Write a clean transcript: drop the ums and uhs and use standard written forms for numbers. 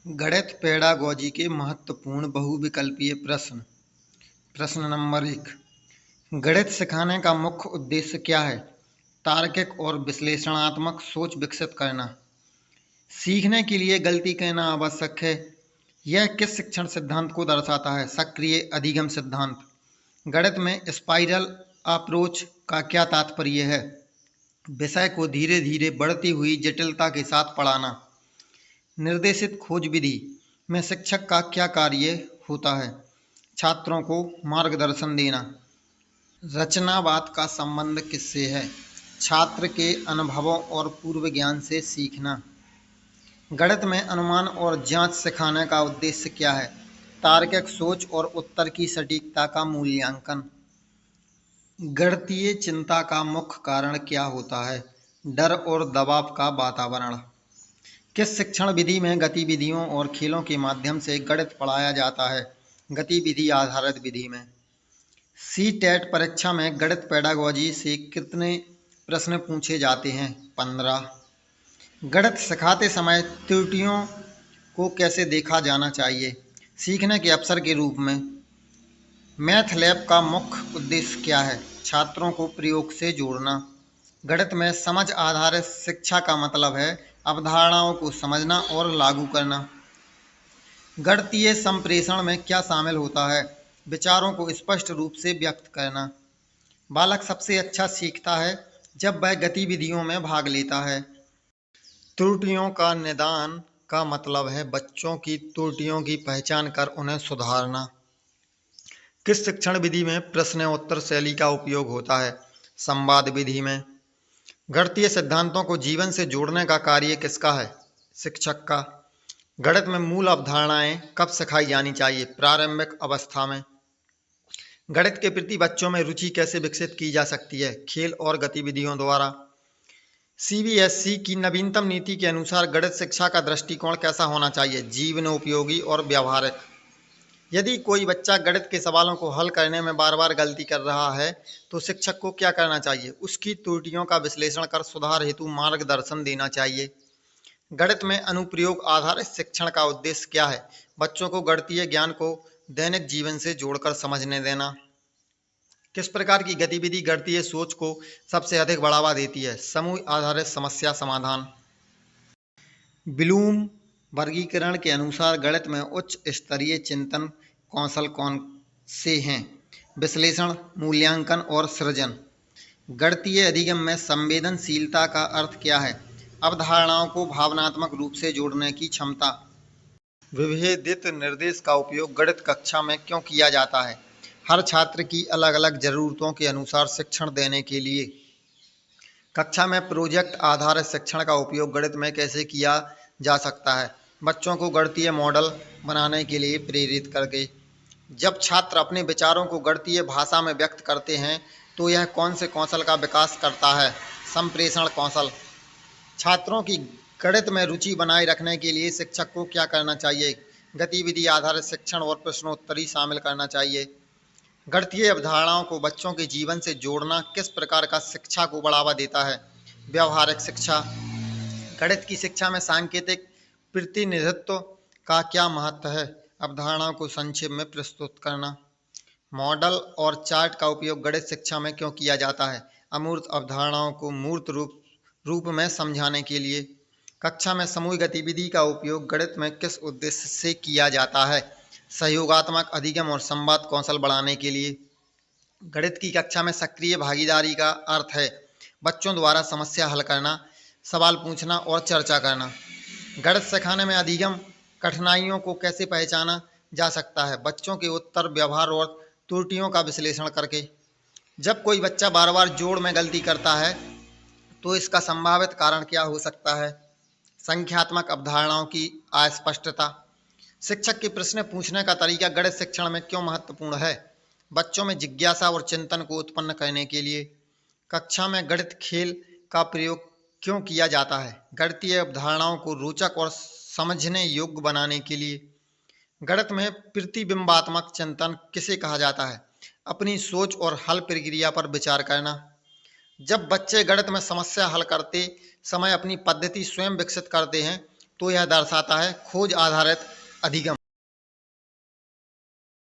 गणित पेडागोजी के महत्वपूर्ण बहुविकल्पीय प्रश्न। प्रश्न नंबर 1। गणित सिखाने का मुख्य उद्देश्य क्या है? तार्किक और विश्लेषणात्मक सोच विकसित करना। सीखने के लिए गलती करना आवश्यक है। यह किस शिक्षण सिद्धांत को दर्शाता है? सक्रिय अधिगम सिद्धांत। गणित में स्पाइरल अप्रोच का क्या तात्पर्य है? विषय को धीरे धीरे बढ़ती हुई जटिलता के साथ पढ़ाना। निर्देशित खोज विधि में शिक्षक का क्या कार्य होता है? छात्रों को मार्गदर्शन देना। रचनावाद का संबंध किससे है? छात्र के अनुभवों और पूर्व ज्ञान से सीखना। गणित में अनुमान और जांच सिखाने का उद्देश्य क्या है? तार्किक सोच और उत्तर की सटीकता का मूल्यांकन। गणितीय चिंता का मुख्य कारण क्या होता है? डर और दबाव का वातावरण। किस शिक्षण विधि में गतिविधियों और खेलों के माध्यम से गणित पढ़ाया जाता है? गतिविधि आधारित विधि में। सी टेट परीक्षा में गणित पेडागोजी से कितने प्रश्न पूछे जाते हैं? 15। गणित सिखाते समय त्रुटियों को कैसे देखा जाना चाहिए? सीखने के अवसर के रूप में। मैथ लैब का मुख्य उद्देश्य क्या है? छात्रों को प्रयोग से जोड़ना। गणित में समझ आधारित शिक्षा का मतलब है अवधारणाओं को समझना और लागू करना। गणितीय संप्रेषण में क्या शामिल होता है? विचारों को स्पष्ट रूप से व्यक्त करना। बालक सबसे अच्छा सीखता है जब वह गतिविधियों में भाग लेता है। त्रुटियों का निदान का मतलब है बच्चों की त्रुटियों की पहचान कर उन्हें सुधारना। किस शिक्षण विधि में प्रश्न उत्तर शैली का उपयोग होता है? संवाद विधि में। गणितीय सिद्धांतों को जीवन से जोड़ने का कार्य किसका है? शिक्षक का। गणित में मूल अवधारणाएं कब सिखाई जानी चाहिए? प्रारंभिक अवस्था में। गणित के प्रति बच्चों में रुचि कैसे विकसित की जा सकती है? खेल और गतिविधियों द्वारा। सीबीएसई की नवीनतम नीति के अनुसार गणित शिक्षा का दृष्टिकोण कैसा होना चाहिए? जीवनोपयोगी और व्यावहारिक। यदि कोई बच्चा गणित के सवालों को हल करने में बार बार गलती कर रहा है तो शिक्षक को क्या करना चाहिए? उसकी त्रुटियों का विश्लेषण कर सुधार हेतु मार्गदर्शन देना चाहिए। गणित में अनुप्रयोग आधारित शिक्षण का उद्देश्य क्या है? बच्चों को गणितीय ज्ञान को दैनिक जीवन से जोड़कर समझने देना। किस प्रकार की गतिविधि गणितीय सोच को सबसे अधिक बढ़ावा देती है? समूह आधारित समस्या समाधान। ब्लूम वर्गीकरण के अनुसार गणित में उच्च स्तरीय चिंतन कौशल कौन से हैं? विश्लेषण, मूल्यांकन और सृजन। गणितीय अधिगम में संवेदनशीलता का अर्थ क्या है? अवधारणाओं को भावनात्मक रूप से जोड़ने की क्षमता। विभेदित निर्देश का उपयोग गणित कक्षा में क्यों किया जाता है? हर छात्र की अलग अलग जरूरतों के अनुसार शिक्षण देने के लिए। कक्षा में प्रोजेक्ट आधारित शिक्षण का उपयोग गणित में कैसे किया जा सकता है? बच्चों को गणितीय मॉडल बनाने के लिए प्रेरित करके। जब छात्र अपने विचारों को गणितीय भाषा में व्यक्त करते हैं तो यह कौन से कौशल का विकास करता है? संप्रेषण कौशल। छात्रों की गणित में रुचि बनाए रखने के लिए शिक्षक को क्या करना चाहिए? गतिविधि आधारित शिक्षण और प्रश्नोत्तरी शामिल करना चाहिए। गणितीय अवधारणाओं को बच्चों के जीवन से जोड़ना किस प्रकार का शिक्षा को बढ़ावा देता है? व्यावहारिक शिक्षा। गणित की शिक्षा में सांकेतिक प्रतिनिधित्व का क्या महत्व है? अवधारणाओं को संक्षेप में प्रस्तुत करना। मॉडल और चार्ट का उपयोग गणित शिक्षा में क्यों किया जाता है? अमूर्त अवधारणाओं को मूर्त रूप में समझाने के लिए। कक्षा में समूह गतिविधि का उपयोग गणित में किस उद्देश्य से किया जाता है? सहयोगात्मक अधिगम और संवाद कौशल बढ़ाने के लिए। गणित की कक्षा में सक्रिय भागीदारी का अर्थ है बच्चों द्वारा समस्या हल करना, सवाल पूछना और चर्चा करना। गणित सिखाने में अधिगम कठिनाइयों को कैसे पहचाना जा सकता है? बच्चों के उत्तर, व्यवहार और त्रुटियों का विश्लेषण करके। जब कोई बच्चा बार बार जोड़ में गलती करता है तो इसका संभावित कारण क्या हो सकता है? संख्यात्मक अवधारणाओं की अस्पष्टता। शिक्षक के प्रश्न पूछने का तरीका गणित शिक्षण में क्यों महत्वपूर्ण है? बच्चों में जिज्ञासा और चिंतन को उत्पन्न करने के लिए। कक्षा में गणित खेल का प्रयोग क्यों किया जाता है? गणितीय अवधारणाओं को रोचक और समझने योग्य बनाने के लिए। गणित में प्रतिबिंबात्मक चिंतन किसे कहा जाता है? अपनी सोच और हल प्रक्रिया पर विचार करना। जब बच्चे गणित में समस्या हल करते समय अपनी पद्धति स्वयं विकसित करते हैं तो यह दर्शाता है खोज आधारित अधिगम।